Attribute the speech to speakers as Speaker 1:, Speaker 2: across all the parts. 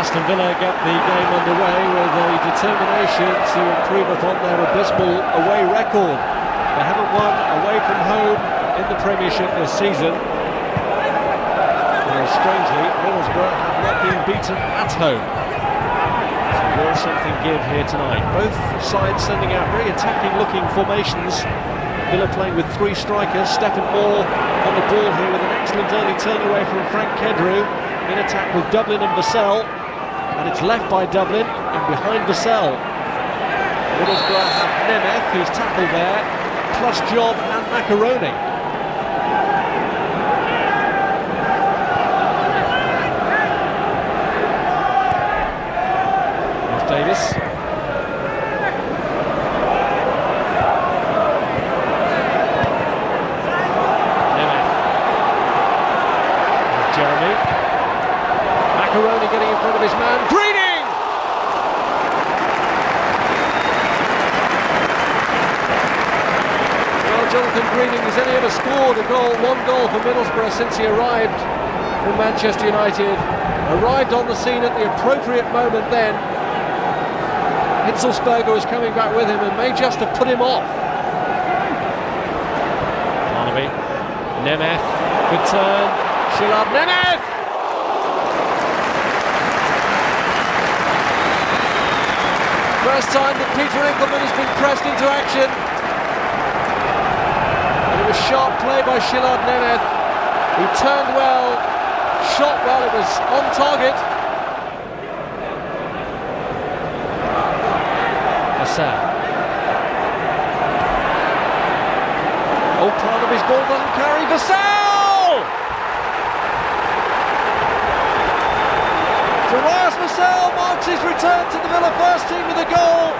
Speaker 1: Aston Villa get the game underway with a determination to improve upon their abysmal away record. They haven't won away from home in the Premiership this season. Whereas strangely, Middlesbrough have not been beaten at home. So will something give here tonight? Both sides sending out very attacking looking formations. Villa playing with three strikers. Stefan Moore on the ball here with an excellent early turn away from Frank Kedru. In attack with Dublin and Vassell, and it's left by Dublin and behind Vassell. Middlesbrough have Nemeth, who's tackled there, plus Job and Macaroni. There's Davis. Nemeth. There's Jeremy. Macaroni getting in front of his man. Greening! Well, Jonathan Greening has only ever scored one goal for Middlesbrough since he arrived from Manchester United. Arrived on the scene at the appropriate moment then. Hitzlsperger was coming back with him and may just have put him off. Barnaby. Nemeth. Good turn. Jlloyd Nemeth! First time that Peter Enckelman has been pressed into action. And it was sharp play by Jlloyd Nemeth, who turned well, shot well, it was on target. Vassell. Oh, part of his ball doesn't carry. Vassell! Darius Vassell marks his return to the Villa first team with a goal.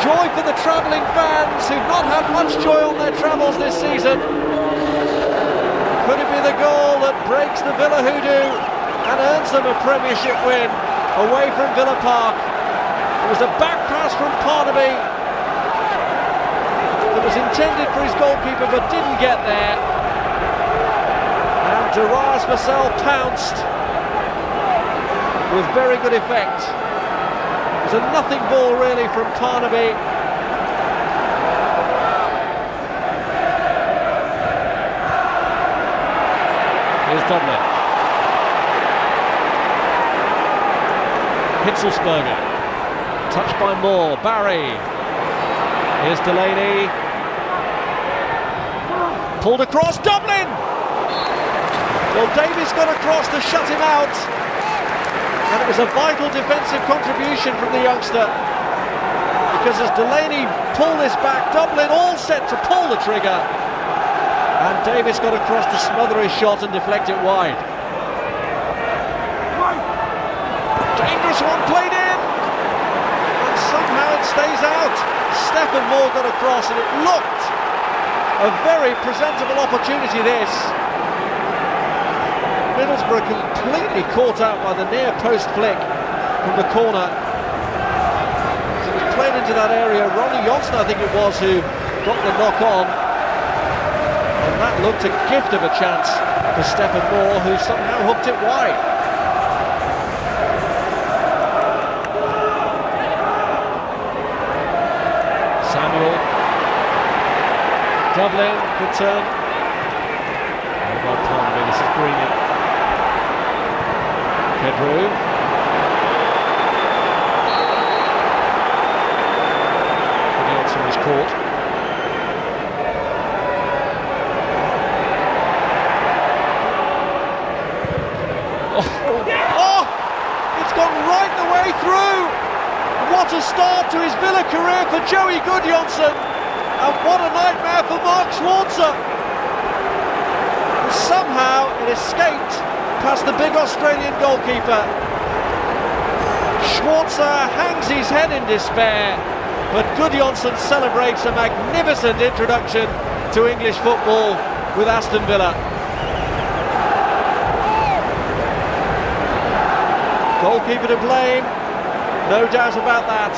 Speaker 1: Joy for the travelling fans who've not had much joy on their travels this season. Could it be the goal that breaks the Villa hoodoo and earns them a Premiership win away from Villa Park? It was a back pass from Barnaby that was intended for his goalkeeper but didn't get there. And Darius Vassell pounced with very good effect. It was a nothing ball really from Barnaby. Here's Dublin. Hitzlsperger. Touched by Moore. Barry. Here's Delaney. Pulled across. Dublin! Well, Davies got across to shut him out. And it was a vital defensive contribution from the youngster, because as Delaney pulled this back, Dublin all set to pull the trigger, and Davis got across to smother his shot and deflect it wide. Dangerous one played in, and somehow it stays out. Stefan Moore got across, and it looked a very presentable opportunity this. Middlesbrough completely caught out by the near post flick from the corner. It was played into that area. Ronny Johnsen, I think it was, who got the knock on. And that looked a gift of a chance for Stefan Moore, who somehow hooked it wide. Samuel. Dublin, good turn. This is Greening. Kedru. Guðjónsson was caught. Oh! It's gone right the way through! What a start to his Villa career for Joey Guðjónsson! And what a nightmare for Mark Schwarzer! Somehow it escaped past the big Australian goalkeeper. Schwarzer hangs his head in despair, but Guðjónsson celebrates a magnificent introduction to English football with Aston Villa. Goalkeeper to blame, no doubt about that.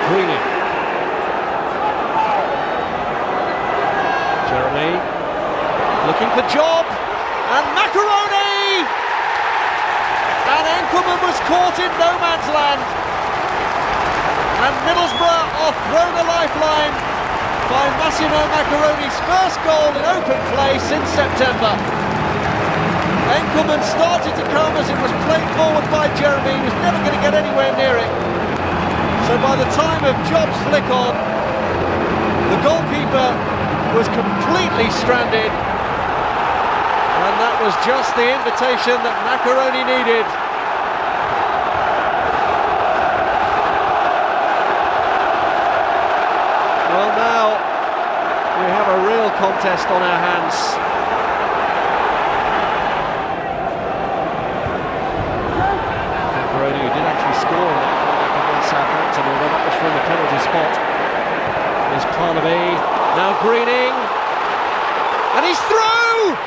Speaker 1: Greening. Jeremy. caught in no man's land, and Middlesbrough are thrown a lifeline by Massimo Maccaroni's first goal in open play since September. Enckelman started to come as it was played forward by Jeremy. He was never going to get anywhere near it. So by the time of Job's flick on, the goalkeeper was completely stranded, and that was just the invitation that Maccaroni needed. Well, now we have a real contest on our hands. Maccaroni, who did actually score against Southampton, although that was from the penalty spot. There's Parnaby, now Greening, and he's through!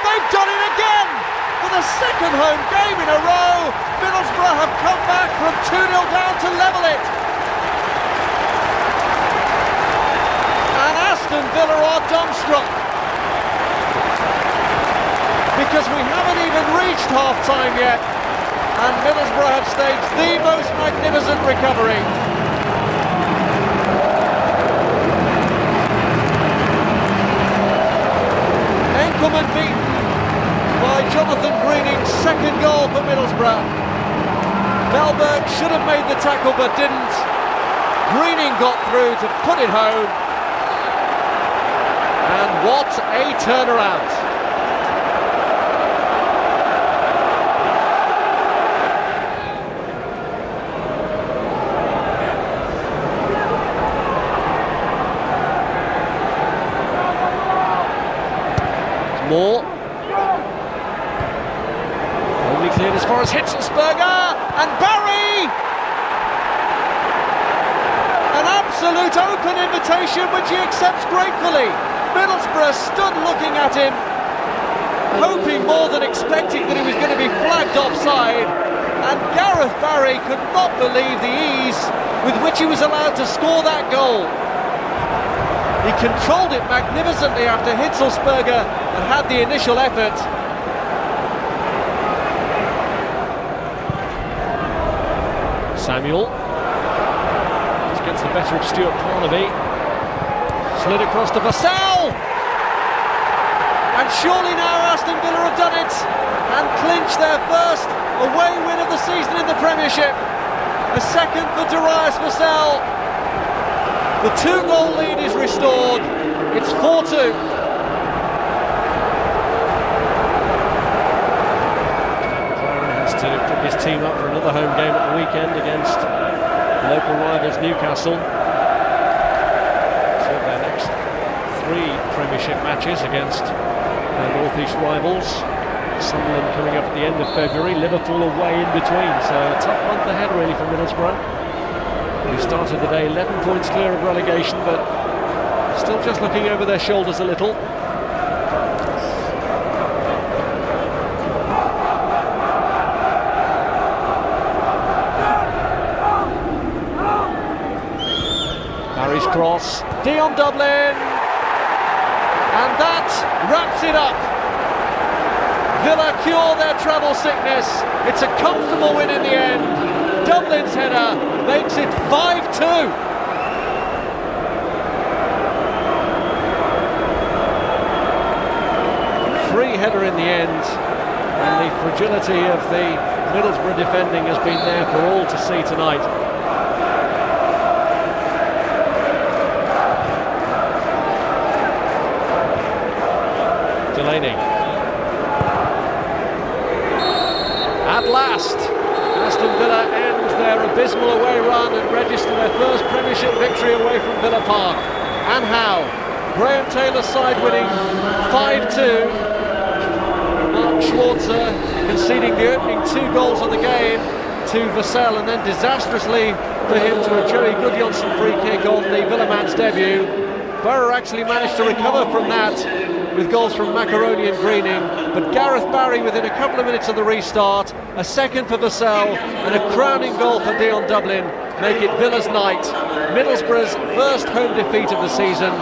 Speaker 1: They've done it again! For the second home game in a row, Middlesbrough have come back from 2-0 down to level it. And Aston Villa are dumbstruck, because we haven't even reached half-time yet, and Middlesbrough have staged the most magnificent recovery. Enckelman beaten by Jonathan Greening's second goal for Middlesbrough. Mellberg should have made the tackle but didn't. Greening got through to put it home. And what a turnaround. Moore, only cleared as far as Hitzlsperger, and Barry! An absolute open invitation which he accepts gratefully. Middlesbrough stood looking at him, hoping more than expecting that he was going to be flagged offside, and Gareth Barry could not believe the ease with which he was allowed to score that goal. He controlled it magnificently after Hitzlsperger had had the initial effort. Samuel just gets the better of Stuart Parnaby. Slid across to Vassell! And surely now Aston Villa have done it and clinched their first away win of the season in the Premiership. A second for Darius Vassell. The 2-goal lead is restored. It's 4-2. McLaren has to pick his team up for another home game at the weekend against local rivals Newcastle. So their next 3 Premiership matches against their North East rivals. Sunderland coming up at the end of February, Liverpool away in between. So a tough month ahead really for Middlesbrough. We started the day 11 points clear of relegation, but still just looking over their shoulders a little. Barry's cross, Dion Dublin, and that wraps it up. Villa cure their travel sickness. It's a comfortable win in the end. Dublin's header makes it 5-2. Free header in the end, and the fragility of the Middlesbrough defending has been there for all to see tonight. Delaney. At last, Aston Villa end their abysmal away run and register their first Premiership victory away from Villa Park. And how? Graham Taylor's side winning 5-2. Mark Schwarzer conceding the opening 2 goals of the game to Vassell, and then disastrously for him to a Joey Guðjónsson free kick on the Villa man's debut. Boro actually managed to recover from that with goals from Maccaroni and Greening, but Gareth Barry within a couple of minutes of the restart, a second for Vassell and a crowning goal for Dion Dublin make it Villa's night. Middlesbrough's first home defeat of the season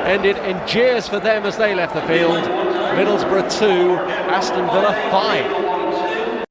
Speaker 1: ended in jeers for them as they left the field. Middlesbrough 2, Aston Villa 5.